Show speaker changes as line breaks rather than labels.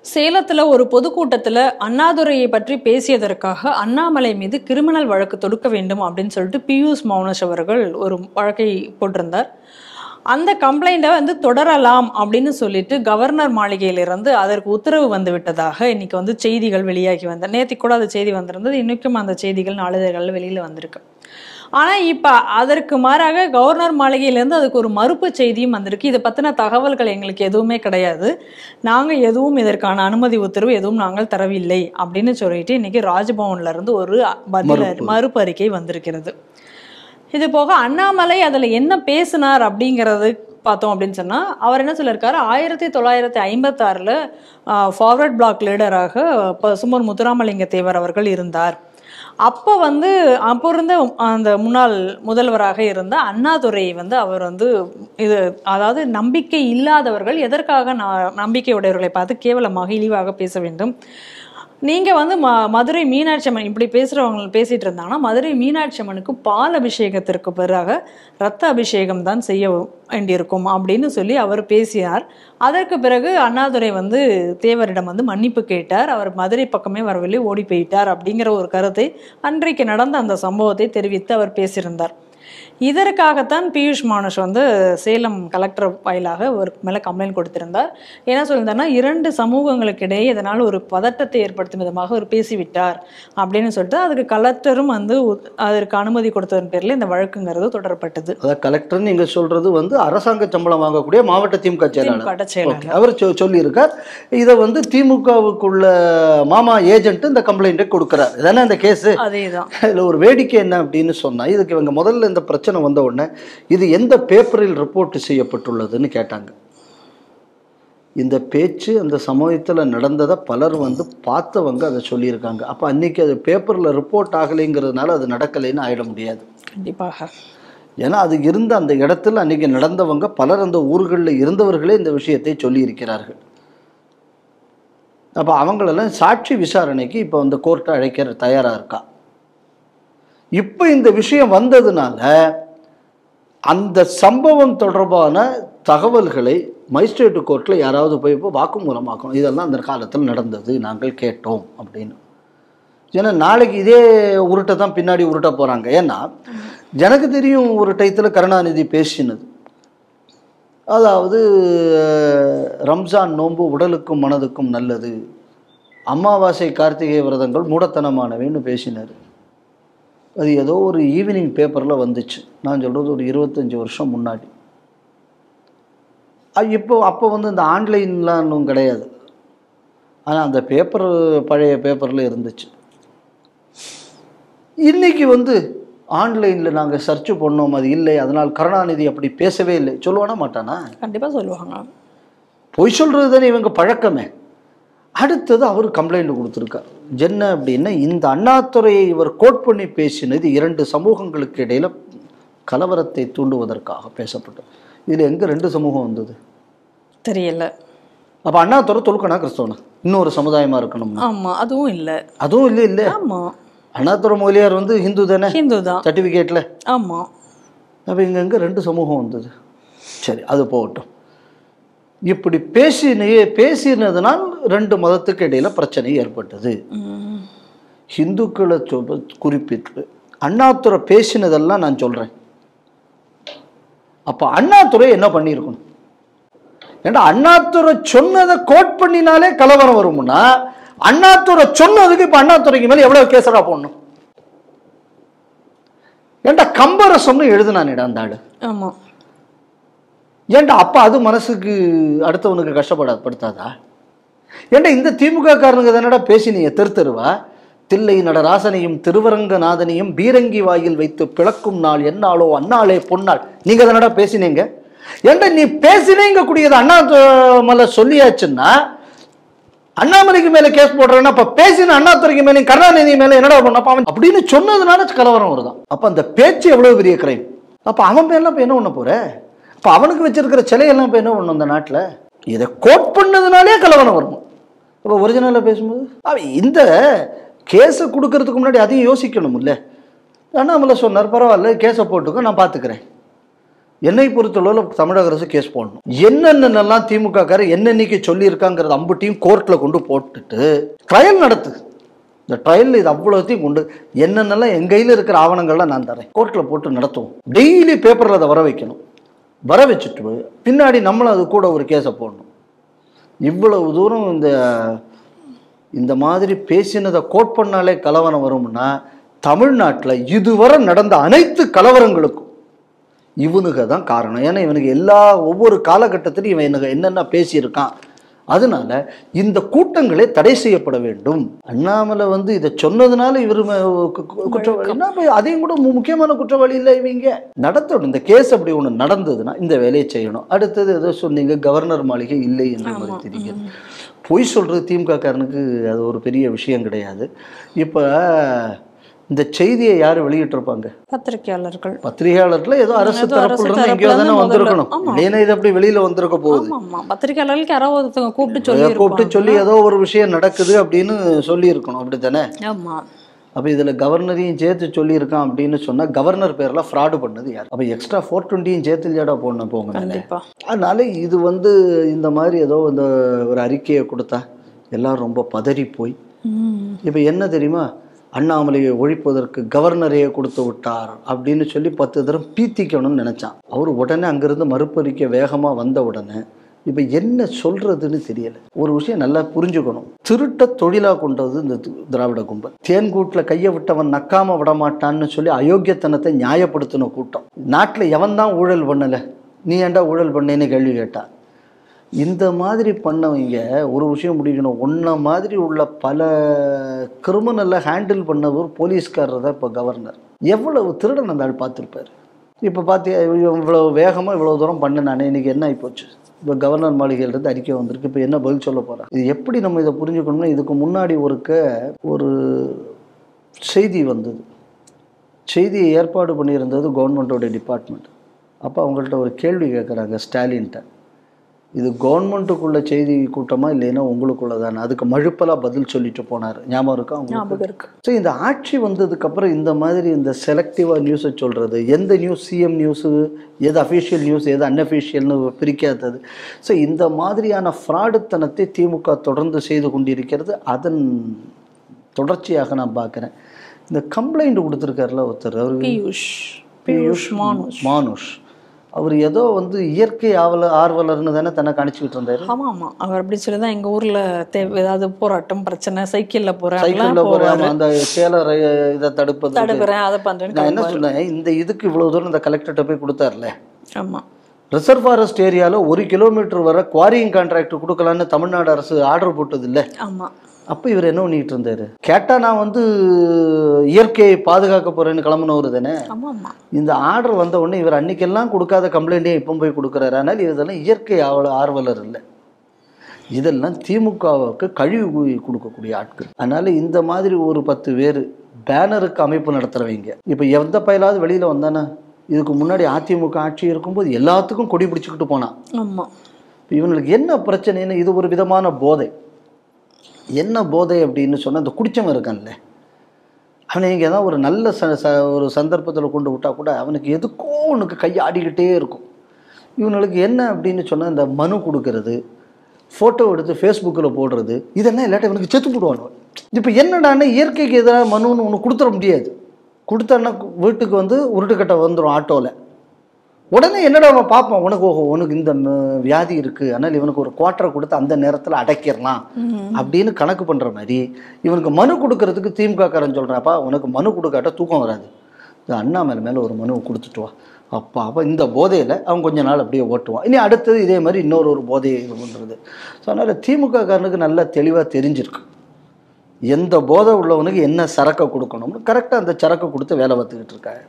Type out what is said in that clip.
சேலத்துல ஒரு பொதுக்கூட்டத்துல அண்ணாதுரையை பற்றி பேசியதற்காக அண்ணாமலை மீது கிரிமினல் வழக்கு தொடுக்க வேண்டும் அப்படின்னு சொல்லிட்டு பியூஷ் மௌனஷ் அவர்கள் ஒரு வழக்கை போட்டிருந்தார். அந்த கம்ப்ளைண்ட்டை தொடரலாம் அப்படின்னு சொல்லிட்டு கவர்னர் மாளிகையிலிருந்து அதற்கு உத்தரவு வந்து விட்டதாக இன்னைக்கு செய்திகள் வெளியாகி வந்த நேற்றுக்கு கூட அந்த செய்தி வந்திருந்தது. இன்னைக்கும் அந்த செய்திகள் நாளிதழ்கள் வெளியில வந்திருக்கு. ஆனால் இப்போ அதற்கு மாறாக கவர்னர் மாளிகையிலேருந்து அதுக்கு ஒரு மறுப்பு செய்தியும் வந்திருக்கு. இதை பற்றின தகவல்கள் எங்களுக்கு எதுவுமே கிடையாது, நாங்கள் எதுவும் இதற்கான அனுமதி உத்தரவு எதுவும் நாங்கள் தரவில்லை அப்படின்னு சொல்லிட்டு இன்னைக்கு ராஜ்பவன்லேருந்து ஒரு மறுப்பு அறிக்கை வந்திருக்கிறது. இது போக அண்ணாமலை அதில் என்ன பேசினார் அப்படிங்கிறது பார்த்தோம் அப்படின்னு சொன்னால், அவர் என்ன சொல்லியிருக்காரு, 1956 ஃபார்வர்ட் பிளாக் லீடராக சுமர் முத்துராமலிங்க தேவர் அவர்கள் இருந்தார். அப்போ இருந்த அந்த முன்னாள் முதல்வராக இருந்த அண்ணாதுரை அவர் இது அதாவது நம்பிக்கை இல்லாதவர்கள் எதற்காக நம்பிக்கை உடையவர்களை பார்த்து கேவலமாக இழிவாக பேச வேண்டும். நீங்கள் மதுரை மீனாட்சி அம்மன் இப்படி பேசுகிறவங்க பேசிகிட்டு இருந்தாங்கன்னா, மதுரை மீனாட்சி அம்மனுக்கு பால் அபிஷேகத்திற்கு பிறகு ரத்த அபிஷேகம் தான் செய்ய வேண்டியிருக்கும் அப்படின்னு சொல்லி அவர் பேசினார். அதற்கு பிறகு அண்ணாதுரை தேவரிடம் மன்னிப்பு கேட்டார். அவர் மதுரை பக்கமே வரவில்லை, ஓடி போயிட்டார் அப்படிங்கிற ஒரு கருத்தை அன்றைக்கு நடந்த அந்த சம்பவத்தை தெரிவித்து அவர் பேசியிருந்தார். இதற்காகத்தான் பியூஷ் மௌனஷ் சேலம் கலெக்டர் வாயிலாக ஒரு மேலே கம்ப்ளைண்ட் கொடுத்திருந்தார். என்ன சொல்லியிருந்தாருன்னா, 2 சமூகங்களுக்கு இடையே இதனால் ஒரு பதட்டத்தை ஏற்படுத்தும் விதமாக அவர் பேசிவிட்டார் அப்படின்னு சொல்லிட்டு அதுக்கு கலெக்டரும் அதற்கு அனுமதி கொடுத்ததன் பேரில் இந்த வழக்குங்கிறது தொடரப்பட்டது.
அதாவது கலெக்டர் நீங்க சொல்றது அரசாங்க சம்பளம் வாங்கக்கூடிய மாவட்ட திமுக செயலாளர் அவர் சொல்லியிருக்கார். இதை திமுகவுக்குள்ள மாமா ஏஜென்ட் இந்த கம்ப்ளைண்ட்டை கொடுக்கிறார். இதானே இந்த கேஸ்.
அதேதான்.
இதுல ஒரு வேடிக்கை என்ன அப்படின்னு சொன்னா, இதுக்கு இவங்க முதல்ல இந்த பிரச்சனை வந்த உடனே இது எந்த பேப்பரில் ரிப்போர்ட் செய்யப்பட்டுள்ளதுன்னு கேட்டாங்க. இந்த பேச்சு அந்த சமூகத்தில் நடந்ததை பலர் பார்த்தவங்க அதை சொல்லியிருக்காங்க. அப்போ அன்னைக்கு அது பேப்பரில் ரிப்போர்ட் ஆகலைங்கிறதுனால அது நடக்கலைன்னு ஆயிட முடியாது.
கண்டிப்பாக.
ஏன்னா அது இருந்த அந்த இடத்துல அன்னைக்கு நடந்தவங்க பலர் அந்த ஊர்களில் இருந்தவர்களே இந்த விஷயத்தை சொல்லி இருக்கிறார்கள். அப்போ அவங்களெல்லாம் சாட்சி விசாரணைக்கு இப்போ கோர்ட்டை அழைக்க தயாராக இருக்கா. இப்போ இந்த விஷயம் வந்ததுனால அந்த சம்பவம் தொடர்பான தகவல்களை மஜிஸ்ட்ரேட் கோர்ட்டில் யாராவது போய் இப்போ வாக்குமூலமாக்கணும். இதெல்லாம் அந்த காலத்தில் நடந்தது, நாங்கள் கேட்டோம் அப்படின்னு. ஏன்னா நாளைக்கு இதே உருட்டை தான் பின்னாடி உருட்ட போகிறாங்க. ஏன்னா எனக்கு தெரியும் ஒரு டயத்தில் கருணாநிதி பேசினது, அதாவது ரம்ஜான் நோன்பு உடலுக்கும் மனதுக்கும் நல்லது, அமாவாசை கார்த்திகை விரதங்கள் மூடத்தனமானவைன்னு பேசினார். அது ஏதோ ஒரு ஈவினிங் பேப்பரில் வந்துச்சு. நான் சொல்கிறது ஒரு 25 வருஷம் முன்னாடி. அப்போ இந்த ஆன்லைன்லாம் இன்னும் கிடையாது. ஆனால் அந்த பேப்பர் பழைய பேப்பரில் இருந்துச்சு. இன்னைக்கு ஆன்லைனில் நாங்கள் சர்ச் பண்ணோம், அது இல்லை, அதனால் கருணாநிதி அப்படி பேசவே இல்லை சொல்லுவானா மாட்டானா? கண்டிப்பாக சொல்லுவாங்க. பொய் சொல்கிறது தானே இவங்க பழக்கமே. அடுத்தது அவர் கம்ப்ளைண்ட் கொடுத்துருக்கார். என்ன அப்படின்னா, இந்த அண்ணாதுரையை இவர் கோட் பண்ணி பேசினது 2 சமூகங்களுக்கு இடையில கலவரத்தை தூண்டுவதற்காக பேசப்பட்டது. இதில் எங்கே 2 சமூகம் வந்தது தெரியல. அப்போ அண்ணாதுரை தொழுக்கணா கிறிஸ்தவனா இன்னொரு சமுதாயமாக இருக்கணும்? ஆமாம், அதுவும் இல்லை. அதுவும் இல்லை. இல்லை. ஆமாம், அண்ணாதுரை மொழியார் ஹிந்து தானே? ஹிந்து தான் சர்டிஃபிகேட்டில். ஆமாம். அப்போ எங்கே 2 சமூகம் வந்தது? சரி, அது போகட்டும். இப்படி பேசினதுனால் 2 மதத்துக்கு இடையில பிரச்சனை ஏற்பட்டது. ஹிந்துக்களை குறிப்பிட்டு அண்ணாதுரை பேசினதெல்லாம் நான் சொல்றேன். அப்ப அண்ணாதுரை என்ன பண்ணியிருக்கணும்? ஏன்னா அண்ணாதுரை சொன்னதை கோட் பண்ணினாலே கலவரம் வரும்னா, அண்ணாதுரை சொன்னதுக்கு இப்ப அண்ணாதுரைக்கு மேல எவ்வளவு கேசரா போடணும்? ஏன்டா கம்பரசம்னு எழுதுனானேடா அந்த ஆளு. ஆமா. ஏன்டா அப்ப அது மனசுக்கு அடுத்தவனுக்கு கஷ்டப்படுத்தாதா? ஏன்டா இந்த திமுக காரனுங்க தானடா பேசினீங்க தெருவா? தில்லை நடராசனையும் திருவரங்கநாதனையும் பீரங்கி வாயில் வைத்து பிளக்கும் நாள் என்னாலோ அந்நாளே பொன்னாள் நீங்க தானடா பேசினீங்க. ஏன்டா நீ பேசினீங்க கூடியது அண்ணாமலை சொல்லியாச்சுன்னா, அண்ணாமலைக்கு மேல கேஸ் போடுறேன்னா அப்ப பேசின அண்ணாதுரைக்கு மேலே கருணாநிதி மேல என்னடா பண்ணப்ப அவன் அப்படின்னு சொன்னதுனால கலவரம் வருதான். அப்ப அந்த பேச்சு எவ்வளவு பெரிய கிரைம். அப்ப அவன் பேர்லாம் இப்ப என்ன பண்ண போற? இப்போ அவனுக்கு வச்சிருக்கிற சிலையெல்லாம் இப்போ என்ன பண்ணணும்? அந்த நாட்டில் இதை கோட் பண்ணதுனாலே கலவரம் வரணும். இப்போ ஒரிஜினலாக பேசும்போது இந்த கேஸை கொடுக்கறதுக்கு முன்னாடி அதையும் யோசிக்கணும் இல்லை? அண்ணாமலை சொன்னார், பரவாயில்ல கேஸை போட்டுக்கோ நான் பார்த்துக்கிறேன். என்னை பொறுத்தளவில் தமிழக அரசு கேஸ் போடணும். என்னென்னலாம் திமுக காரர் என்னென்னைக்கு சொல்லியிருக்காங்கிறது அம்புட்டியும் கோர்ட்டில் கொண்டு போட்டுட்டு ட்ரையல் நடத்து. இந்த ட்ரையல் இது அவ்வளோத்தையும் கொண்டு என்னென்னலாம் என் கையில் இருக்கிற ஆவணங்கள்லாம் நான் தரேன், கோர்ட்டில் போட்டு நடத்துவோம். டெய்லி பேப்பரில் அதை வர வைக்கணும். வர வச்சுட்டு பின்னாடி நம்மளும் அது கூட ஒரு கேஸை போடணும். இவ்வளவு தூரம் இந்த மாதிரி பேசினதை கோட் பண்ணாலே கலவரம் வரும்னா, தமிழ்நாட்டில் இதுவரை நடந்த அனைத்து கலவரங்களுக்கும் இவனுங்க தான் காரணம். ஏன்னா இவனுக்கு ஒவ்வொரு காலகட்டத்திலும் இவன் எனக்கு என்னென்ன பேசியிருக்கான். அதனால இந்த கூட்டங்களே தடை செய்யப்பட வேண்டும். அண்ணாமலை இதை சொன்னதுனால இவர் குற்றவாளி, அதையும் கூட முக்கியமான குற்றவாளி இல்லை. இவங்க நடத்தணும். இந்த கேஸ் அப்படி ஒன்று நடந்ததுன்னா இந்த வேலையை செய்யணும். அடுத்தது ஏதோ சொன்னீங்க, கவர்னர் மாளிகை இல்லை என்று மாதிரி தெரியும். பொய் சொல்றது திமுக காரனுக்கு அது ஒரு பெரிய விஷயம் கிடையாது. இப்போ இந்த செய்தியை யாரு வெளியிட்டிருப்பாங்க? பத்திரிகையாளர்கள் ஏதோ அரசு தரப்புல இருந்து எங்கேயோ தானே வந்திருக்கணும். இல்லைன்னா இது அப்படி வெளியில வந்திருக்க போகுது.
பத்திரிகையாளர்களுக்கு யாராவது கூப்பிட்டு
சொல்லி ஏதோ ஒரு விஷயம் நடக்குது அப்படின்னு சொல்லி இருக்கணும். அப்படித்தானே? அப்ப இதுல கவர்னரையும் சேர்த்து சொல்லியிருக்கான் அப்படின்னு சொன்னா கவர்னர் பேர்ல ஃப்ராடு பண்ணது யார்? அப்ப எக்ஸ்ட்ரா 420 சேர்த்து ஜாடா போங்க. அதனால இது இந்த மாதிரி ஏதோ இந்த ஒரு அறிக்கையை கொடுத்தா எல்லாரும் ரொம்ப பதறி போய், இப்ப என்ன தெரியுமா, அண்ணாமலையை ஒழிப்பதற்கு கவர்னரையே கொடுத்து விட்டார் அப்படின்னு சொல்லி 10 தரம் பீத்திக்கணும்னு நினைச்சான். அவர் உடனே அங்கிருந்து மறுப்பறிக்கை வேகமா வந்த உடனே இப்ப என்ன சொல்றதுன்னு தெரியல. ஒரு விஷயம் நல்லா புரிஞ்சுக்கணும். திருட்ட தொழிலா கொண்டது இந்த திராவிட கும்பல். தேன்கூட்டில் கையை விட்டவன் நக்காம விட மாட்டான்னு சொல்லி அயோக்கியத்தனத்தை நியாயப்படுத்தின கூட்டம். நாட்டில் எவன் தான் ஊழல் பண்ணல, நீ ஏன்டா ஊழல் பண்ணேன்னு கேள்வி கேட்டா. இந்த மாதிரி பண்ணவங்க ஒரு விஷயம் முடிக்கணும். ஒன்ன மாதிரி உள்ள பல கிரிமினலை ஹேண்டில் பண்ணவர் போலீஸ்காரர் தான் இப்போ கவர்னர். எவ்வளவு திருடன் அந்த ஆள் பார்த்துருப்பாரு. இப்போ பார்த்தியா, இவ்வளோ வேகமாக இவ்வளோ தூரம் பண்ணினானே, இன்னைக்கு என்ன ஆகிப்போச்சு? இப்போ கவர்னர் மாளிகையிலிருந்து அறிக்கை வந்திருக்கு. இப்போ என்ன பதில் சொல்ல போகிறா? இது எப்படி நம்ம இதை புரிஞ்சுக்கணும்னா, இதுக்கு முன்னாடி ஒரு செய்தி வந்தது. செய்தியை ஏற்பாடு பண்ணியிருந்தது கவர்மெண்ட்டோட டிபார்ட்மெண்ட். அப்போ அவங்கள்ட்ட ஒரு கேள்வி கேட்குறாங்க ஸ்டாலின்கிட்ட, இது கவர்மெண்ட்டுக்குள்ள செய்தி கூட்டமா இல்லைன்னா உங்களுக்குள்ள தானே? அதுக்கு மழுப்பலாக பதில் சொல்லிட்டு போனார். ஞாபகம் இருக்கா? ஞாபகம் இருக்கு. ஸோ இந்த ஆட்சி வந்ததுக்கப்புறம் இந்த மாதிரி இந்த செலக்டிவாக நியூஸை சொல்கிறது, எந்த நியூஸ் சிஎம் நியூஸு, எது அஃபிஷியல் நியூஸ், எது அன்அஃபிஷியல்னு பிரிக்காதது. ஸோ இந்த மாதிரியான ஃப்ராடுத்தனத்தை திமுக தொடர்ந்து செய்து கொண்டிருக்கிறது. அதன் தொடர்ச்சியாக நான் பார்க்குறேன். இந்த கம்ப்ளைண்ட் கொடுத்துருக்காருல ஒருத்தர், அவர் பியூஷ் மானுஷ். அவர் ஏதோ இயற்கை ஆர்வலர்னு தானே தன்னை காணிச்சுக்கிட்டு இருந்தாரு.
ஆமா, அவர் அப்படி சொல்லிதான் எங்க ஊர்ல ஏதாவது போராட்டம் பிரச்சனை, சைக்கிள்ல போறேன்
அந்த சேலர் இதை தடுக்கிறேன்,
அதை பண்றேன்.
நான் என்ன சொன்னேன், இந்த இதுக்கு இவ்வளவு தூரம் இந்த கலெக்டர்கிட்ட போய் கொடுத்தாருல.
ஆமா,
ரிசர்வ் ஃபாரஸ்ட் ஏரியாவில் 1 கிலோமீட்டர் வர குவாரியிங் கான்ட்ராக்ட் கொடுக்கலான்னு தமிழ்நாடு அரசு ஆர்டர் போட்டது இல்லை.
ஆமா,
அப்போ இவர் என்ன பண்ணிட்டு இருந்தாரு? கேட்டா நான் இயற்கையை பாதுகாக்க போறேன்னு கிளம்புனவர் தானே. இந்த ஆர்டர் வந்த உடனே இவர் அன்னைக்கெல்லாம் கொடுக்காத கம்ப்ளைண்டே இப்போ போய் கொடுக்குறாரு. ஆனால் இதெல்லாம் இயற்கை ஆர்வலர் இல்லை, இதெல்லாம் திமுகவுக்கு கழிவு கொடுக்கக்கூடிய ஆட்கள். அதனால இந்த மாதிரி ஒரு 10 பேர் பேனருக்கு அமைப்பு நடத்துறவங்க இப்போ எந்த பயிலாவது வெளியில வந்தானே. இதுக்கு முன்னாடி அதிமுக ஆட்சி இருக்கும்போது எல்லாத்துக்கும் கொடி பிடிச்சிக்கிட்டு போனான். இவங்களுக்கு என்ன பிரச்சனைன்னு, இது ஒரு விதமான போதை. என்ன போதை அப்படின்னு சொன்னால், இந்த குடிச்சவன் இருக்கான்ல, அவனை இங்கே தான் ஒரு நல்ல ஒரு சந்தர்ப்பத்தில் கொண்டு விட்டால் கூட அவனுக்கு எதுக்கோ ஒன்றுக்கு கையாடிக்கிட்டே இருக்கும். இவனுக்கு என்ன அப்படின்னு சொன்னால், இந்த மனு கொடுக்கறது, ஃபோட்டோ எடுத்து ஃபேஸ்புக்கில் போடுறது, இதெல்லாம் இல்லாட்ட இவனுக்கு செத்து போடுவானு. இப்போ என்னடான்னா, இயற்கைக்கு எதிராக மனுன்னு ஒன்று கொடுத்துட முடியாது. கொடுத்தான்னா வீட்டுக்கு உருட்டுக்கட்டை வந்துடும் ஆட்டோவில். உடனே என்னடா அவன் பார்ப்பான், உனக்கு இந்த வியாதி இருக்கு, ஆனால் இவனுக்கு ஒரு குவார்ட்டரை கொடுத்து அந்த நேரத்தில் அடைக்கிடலாம் அப்படின்னு கணக்கு பண்ற மாதிரி இவனுக்கு மனு கொடுக்கறதுக்கு திமுக காரன் சொல்றாப்பா, உனக்கு மனு கொடுக்காட்ட தூக்கம் வராது, அண்ணாமலை மேல ஒரு மனுவை கொடுத்துட்டு வா. அப்போ இந்த போதையில் அவன் கொஞ்ச நாள் அப்படியே ஓட்டுவான். இனி அடுத்தது இதே மாதிரி இன்னொரு போதையை இது பண்ணுறது. ஸோ அதனால் திமுக காரனுக்கு நல்லா தெளிவாக தெரிஞ்சிருக்கு எந்த போதை உள்ளவனுக்கு என்ன சரக்கை கொடுக்கணும்னு. கரெக்டாக அந்த சரக்கை கொடுத்து வேலை பார்த்துக்கிட்டு இருக்காங்க.